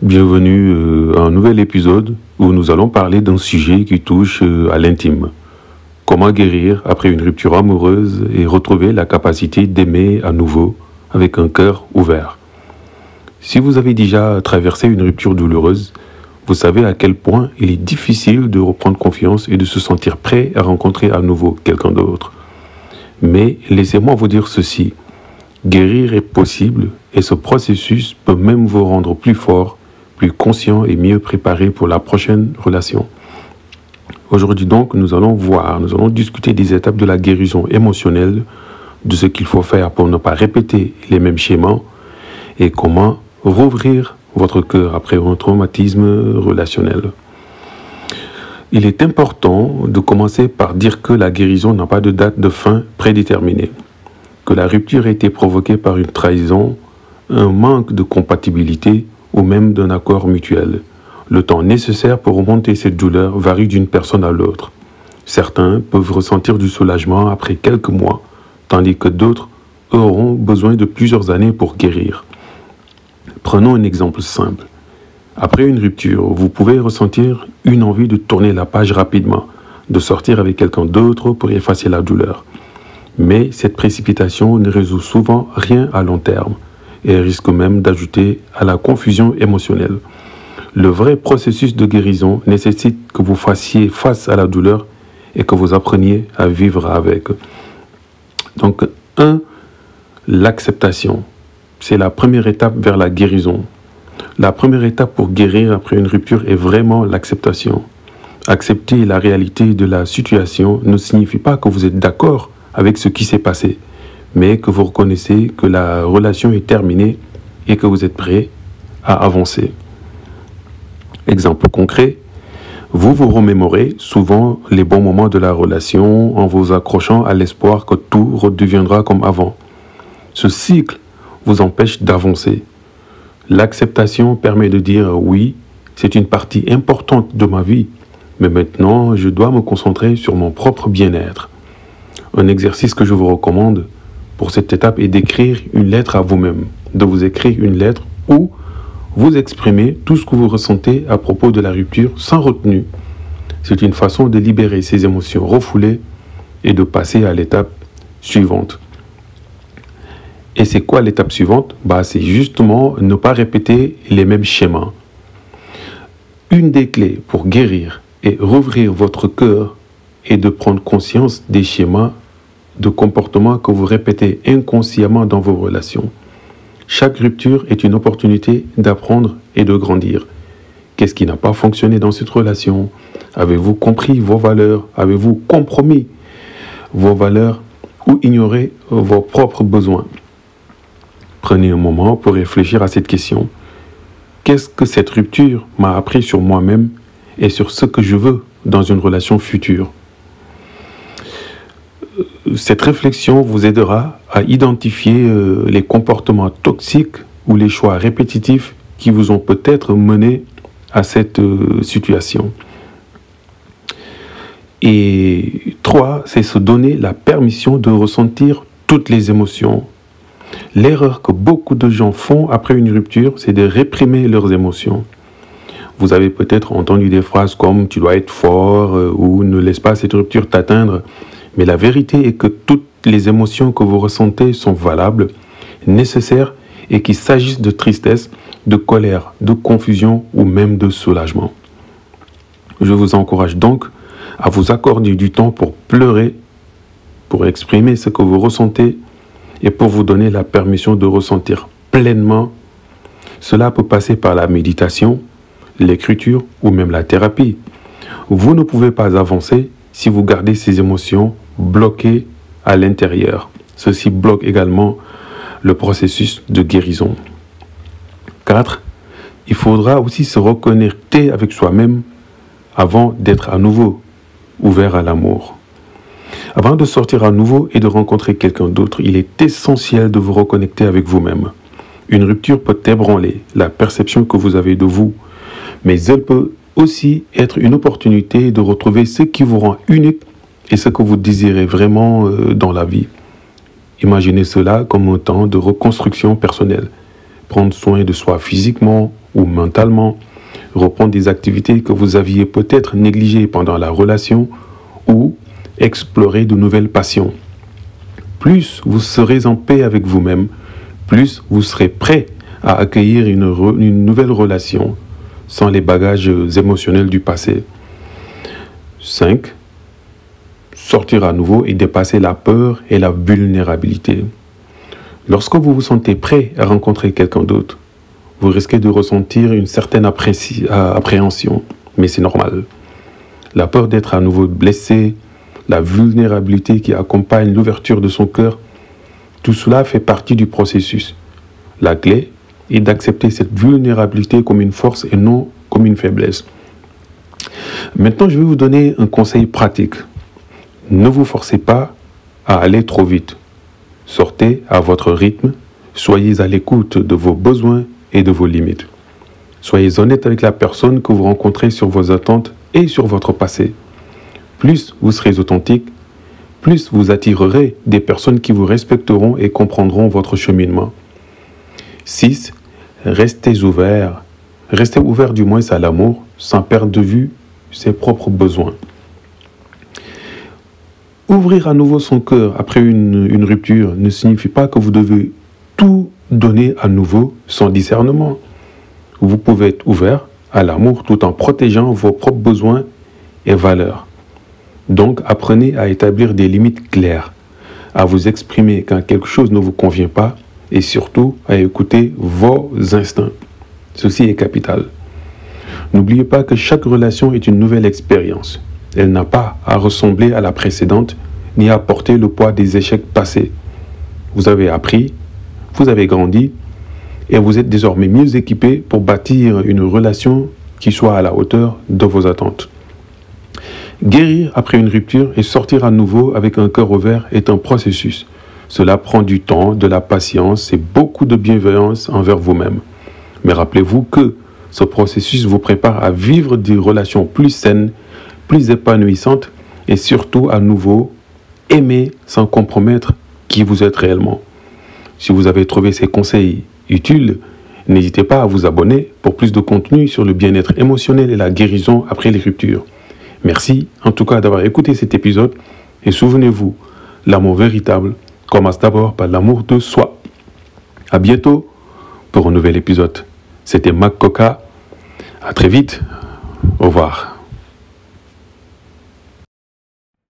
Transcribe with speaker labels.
Speaker 1: Bienvenue à un nouvel épisode où nous allons parler d'un sujet qui touche à l'intime. Comment guérir après une rupture amoureuse et retrouver la capacité d'aimer à nouveau avec un cœur ouvert. Si vous avez déjà traversé une rupture douloureuse, vous savez à quel point il est difficile de reprendre confiance et de se sentir prêt à rencontrer à nouveau quelqu'un d'autre. Mais laissez-moi vous dire ceci, guérir est possible et ce processus peut même vous rendre plus fort, plus conscient et mieux préparé pour la prochaine relation. Aujourd'hui donc, nous allons discuter des étapes de la guérison émotionnelle, de ce qu'il faut faire pour ne pas répéter les mêmes schémas et comment rouvrir votre cœur après un traumatisme relationnel. Il est important de commencer par dire que la guérison n'a pas de date de fin prédéterminée, que la rupture a été provoquée par une trahison, un manque de compatibilité ou même d'un accord mutuel. Le temps nécessaire pour remonter cette douleur varie d'une personne à l'autre. Certains peuvent ressentir du soulagement après quelques mois, tandis que d'autres auront besoin de plusieurs années pour guérir. Prenons un exemple simple. Après une rupture, vous pouvez ressentir une envie de tourner la page rapidement, de sortir avec quelqu'un d'autre pour effacer la douleur. Mais cette précipitation ne résout souvent rien à long terme et risque même d'ajouter à la confusion émotionnelle. Le vrai processus de guérison nécessite que vous fassiez face à la douleur et que vous appreniez à vivre avec. Donc, l'acceptation. C'est la première étape vers la guérison. La première étape pour guérir après une rupture est vraiment l'acceptation. Accepter la réalité de la situation ne signifie pas que vous êtes d'accord avec ce qui s'est passé, mais que vous reconnaissez que la relation est terminée et que vous êtes prêt à avancer. Exemple concret, vous vous remémorez souvent les bons moments de la relation en vous accrochant à l'espoir que tout redeviendra comme avant. Ce cycle vous empêche d'avancer. L'acceptation permet de dire oui, c'est une partie importante de ma vie, mais maintenant je dois me concentrer sur mon propre bien-être. Un exercice que je vous recommande pour cette étape est d'écrire une lettre à vous-même, de vous écrire une lettre où vous exprimez tout ce que vous ressentez à propos de la rupture sans retenue. C'est une façon de libérer ces émotions refoulées et de passer à l'étape suivante. Et c'est quoi l'étape suivante? C'est justement ne pas répéter les mêmes schémas. Une des clés pour guérir et rouvrir votre cœur est de prendre conscience des schémas de comportements que vous répétez inconsciemment dans vos relations. Chaque rupture est une opportunité d'apprendre et de grandir. Qu'est-ce qui n'a pas fonctionné dans cette relation? Avez-vous compris vos valeurs? Avez-vous compromis vos valeurs ou ignoré vos propres besoins? Prenez un moment pour réfléchir à cette question. Qu'est-ce que cette rupture m'a appris sur moi-même et sur ce que je veux dans une relation future? Cette réflexion vous aidera à identifier les comportements toxiques ou les choix répétitifs qui vous ont peut-être mené à cette situation. Et 3, c'est se donner la permission de ressentir toutes les émotions. L'erreur que beaucoup de gens font après une rupture, c'est de réprimer leurs émotions. Vous avez peut-être entendu des phrases comme « tu dois être fort » ou « ne laisse pas cette rupture t'atteindre ». Mais la vérité est que toutes les émotions que vous ressentez sont valables, nécessaires et qu'il s'agisse de tristesse, de colère, de confusion ou même de soulagement. Je vous encourage donc à vous accorder du temps pour pleurer, pour exprimer ce que vous ressentez et pour vous donner la permission de ressentir pleinement. Cela peut passer par la méditation, l'écriture ou même la thérapie. Vous ne pouvez pas avancer si vous gardez ces émotions bloquées à l'intérieur. Ceci bloque également le processus de guérison. 4. Il faudra aussi se reconnecter avec soi-même avant d'être à nouveau ouvert à l'amour. Avant de sortir à nouveau et de rencontrer quelqu'un d'autre, il est essentiel de vous reconnecter avec vous-même. Une rupture peut ébranler la perception que vous avez de vous, mais elle peut aussi être une opportunité de retrouver ce qui vous rend unique et ce que vous désirez vraiment dans la vie. Imaginez cela comme un temps de reconstruction personnelle. Prendre soin de soi physiquement ou mentalement, reprendre des activités que vous aviez peut-être négligées pendant la relation ou explorer de nouvelles passions. Plus vous serez en paix avec vous-même, plus vous serez prêt à accueillir une nouvelle relation sans les bagages émotionnels du passé. 5. Sortir à nouveau et dépasser la peur et la vulnérabilité. Lorsque vous vous sentez prêt à rencontrer quelqu'un d'autre, vous risquez de ressentir une certaine appréhension, mais c'est normal. La peur d'être à nouveau blessé, la vulnérabilité qui accompagne l'ouverture de son cœur, tout cela fait partie du processus. La clé est d'accepter cette vulnérabilité comme une force et non comme une faiblesse. Maintenant, je vais vous donner un conseil pratique. Ne vous forcez pas à aller trop vite. Sortez à votre rythme, soyez à l'écoute de vos besoins et de vos limites. Soyez honnête avec la personne que vous rencontrez sur vos attentes et sur votre passé. Plus vous serez authentique, plus vous attirerez des personnes qui vous respecteront et comprendront votre cheminement. 6. Restez ouvert. Restez ouvert du moins à l'amour, sans perdre de vue ses propres besoins. Ouvrir à nouveau son cœur après une rupture ne signifie pas que vous devez tout donner à nouveau sans discernement. Vous pouvez être ouvert à l'amour tout en protégeant vos propres besoins et valeurs. Donc, apprenez à établir des limites claires, à vous exprimer quand quelque chose ne vous convient pas et surtout à écouter vos instincts. Ceci est capital. N'oubliez pas que chaque relation est une nouvelle expérience. Elle n'a pas à ressembler à la précédente ni à porter le poids des échecs passés. Vous avez appris, vous avez grandi et vous êtes désormais mieux équipé pour bâtir une relation qui soit à la hauteur de vos attentes. Guérir après une rupture et sortir à nouveau avec un cœur ouvert est un processus. Cela prend du temps, de la patience et beaucoup de bienveillance envers vous-même. Mais rappelez-vous que ce processus vous prépare à vivre des relations plus saines, plus épanouissantes et surtout à nouveau aimer sans compromettre qui vous êtes réellement. Si vous avez trouvé ces conseils utiles, n'hésitez pas à vous abonner pour plus de contenu sur le bien-être émotionnel et la guérison après les ruptures. Merci en tout cas d'avoir écouté cet épisode et souvenez-vous, l'amour véritable commence d'abord par l'amour de soi. À bientôt pour un nouvel épisode. C'était Mac Coca. À très vite. Au revoir.